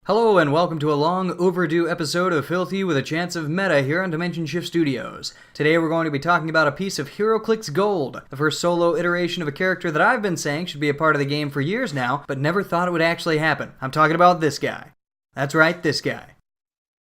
Hello and welcome to a long overdue episode of Filthy with a Chance of Meta here on Dimension Shift Studios. Today we're going to be talking about a piece of Heroclix Gold, the first solo iteration of a character that I've been saying should be a part of the game for years now, but never thought it would actually happen. I'm talking about this guy. That's right, this guy.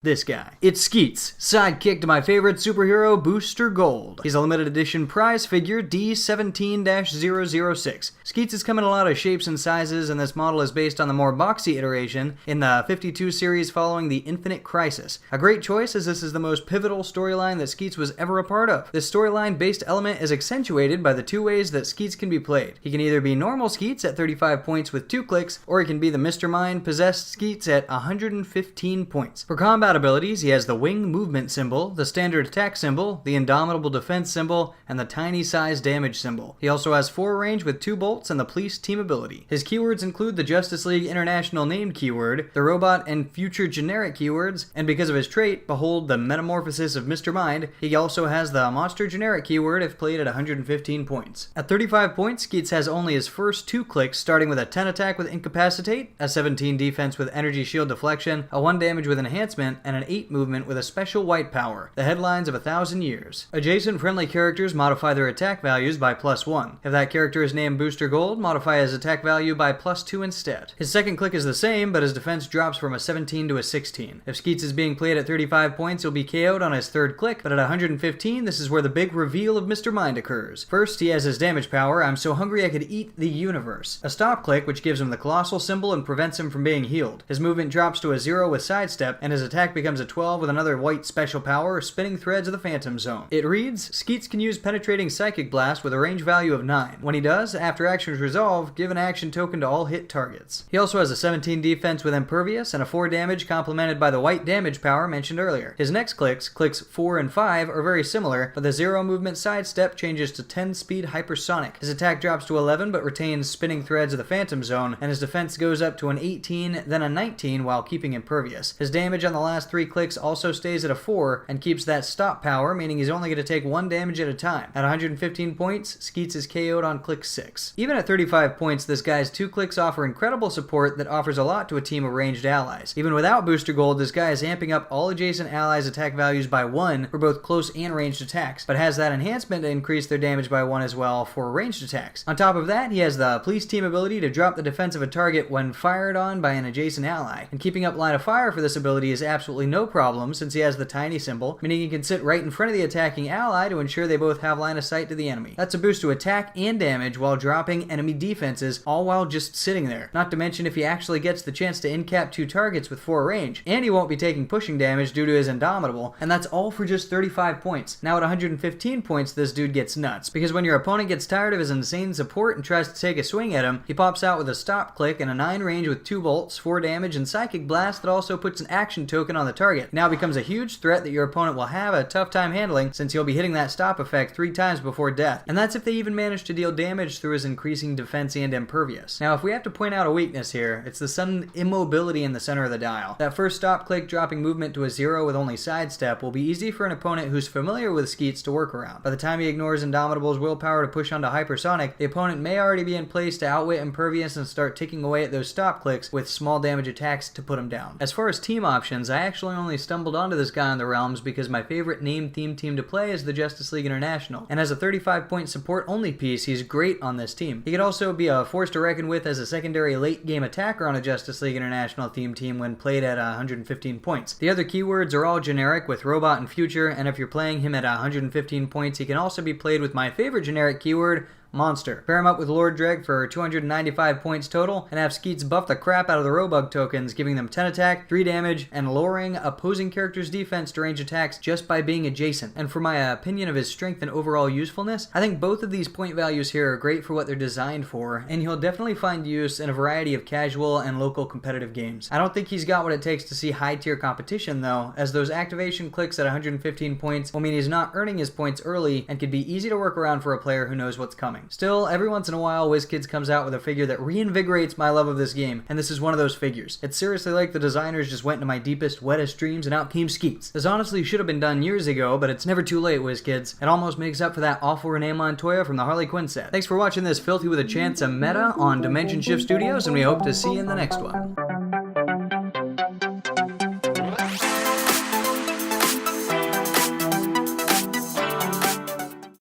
This guy. It's Skeets, sidekick to my favorite superhero, Booster Gold. He's a limited edition prize figure, D17-006. Skeets has come in a lot of shapes and sizes, and this model is based on the more boxy iteration in the 52 series following the Infinite Crisis. A great choice, as this is the most pivotal storyline that Skeets was ever a part of. This storyline-based element is accentuated by the two ways that Skeets can be played. He can either be normal Skeets at 35 points with 2 clicks, or he can be the Mr. Mind possessed Skeets at 115 points. For combat abilities, he has the wing movement symbol, the standard attack symbol, the indomitable defense symbol, and the tiny size damage symbol. He also has 4 range with 2 bolts and the police team ability. His keywords include the Justice League International named keyword, the robot and future generic keywords, and because of his trait, behold the metamorphosis of Mr. Mind, he also has the monster generic keyword if played at 115 points. At 35 points, Skeets has only his first 2 clicks, starting with a 10 attack with incapacitate, a 17 defense with energy shield deflection, a 1 damage with enhancement, and an 8 movement with a special white power, the headlines of 1,000 years. Adjacent friendly characters modify their attack values by +1. If that character is named Booster Gold, modify his attack value by +2 instead. His second click is the same, but his defense drops from a 17 to a 16. If Skeets is being played at 35 points, he'll be KO'd on his third click, but at 115, this is where the big reveal of Mr. Mind occurs. First, he has his damage power, I'm so hungry I could eat the universe. A stop click, which gives him the colossal symbol and prevents him from being healed. His movement drops to a 0 with sidestep, and his attack becomes a 12 with another white special power, spinning threads of the Phantom Zone. It reads, Skeets can use penetrating psychic blast with a range value of 9. When he does, after actions resolve, give an action token to all hit targets. He also has a 17 defense with impervious and a 4 damage complemented by the white damage power mentioned earlier. His next clicks 4 and 5, are very similar, but the 0 movement sidestep changes to 10 speed hypersonic. His attack drops to 11 but retains spinning threads of the Phantom Zone, and his defense goes up to an 18, then a 19 while keeping impervious. His damage on the last 3 clicks also stays at a 4 and keeps that stop power, meaning he's only going to take 1 damage at a time. At 115 points, Skeets is KO'd on click 6. Even at 35 points, this guy's 2 clicks offer incredible support that offers a lot to a team of ranged allies. Even without Booster Gold, this guy is amping up all adjacent allies' attack values by 1 for both close and ranged attacks, but has that enhancement to increase their damage by 1 as well for ranged attacks. On top of that, he has the police team ability to drop the defense of a target when fired on by an adjacent ally, and keeping up line of fire for this ability is absolutely no problem since he has the tiny symbol, meaning he can sit right in front of the attacking ally to ensure they both have line of sight to the enemy. That's a boost to attack and damage while dropping enemy defenses, all while just sitting there. Not to mention if he actually gets the chance to incap 2 targets with 4 range, and he won't be taking pushing damage due to his indomitable, and that's all for just 35 points. Now at 115 points, this dude gets nuts, because when your opponent gets tired of his insane support and tries to take a swing at him, he pops out with a stop click and a 9 range with 2 bolts, 4 damage, and psychic blast that also puts an action token on the target. Now becomes a huge threat that your opponent will have a tough time handling, since he'll be hitting that stop effect 3 times before death, and that's if they even manage to deal damage through his increasing defense and impervious. Now if we have to point out a weakness here, it's the sudden immobility in the center of the dial. That first stop click dropping movement to a 0 with only sidestep will be easy for an opponent who's familiar with Skeets to work around. By the time he ignores Indomitable's willpower to push onto hypersonic, the opponent may already be in place to outwit impervious and start ticking away at those stop clicks with small damage attacks to put him down. As far as team options, I actually only stumbled onto this guy on the realms because my favorite name themed team to play is the Justice League International, and as a 35 point support only piece, he's great on this team. He could also be a force to reckon with as a secondary late game attacker on a Justice League International themed team when played at 115 points. The other keywords are all generic with robot and future, and if you're playing him at 115 points, he can also be played with my favorite generic keyword, Monster. Pair him up with Lord Dreg for 295 points total, and have Skeets buff the crap out of the Robug tokens, giving them 10 attack, 3 damage, and lowering opposing characters' defense to range attacks just by being adjacent. And for my opinion of his strength and overall usefulness, I think both of these point values here are great for what they're designed for, and he'll definitely find use in a variety of casual and local competitive games. I don't think he's got what it takes to see high-tier competition though, as those activation clicks at 115 points will mean he's not earning his points early and could be easy to work around for a player who knows what's coming. Still, every once in a while, WizKids comes out with a figure that reinvigorates my love of this game, and this is one of those figures. It's seriously like the designers just went into my deepest, wettest dreams and out came Skeets. This honestly should have been done years ago, but it's never too late, WizKids. It almost makes up for that awful Renee Montoya from the Harley Quinn set. Thanks for watching this Filthy with a Chance of Meta on Dimension Shift Studios, and we hope to see you in the next one.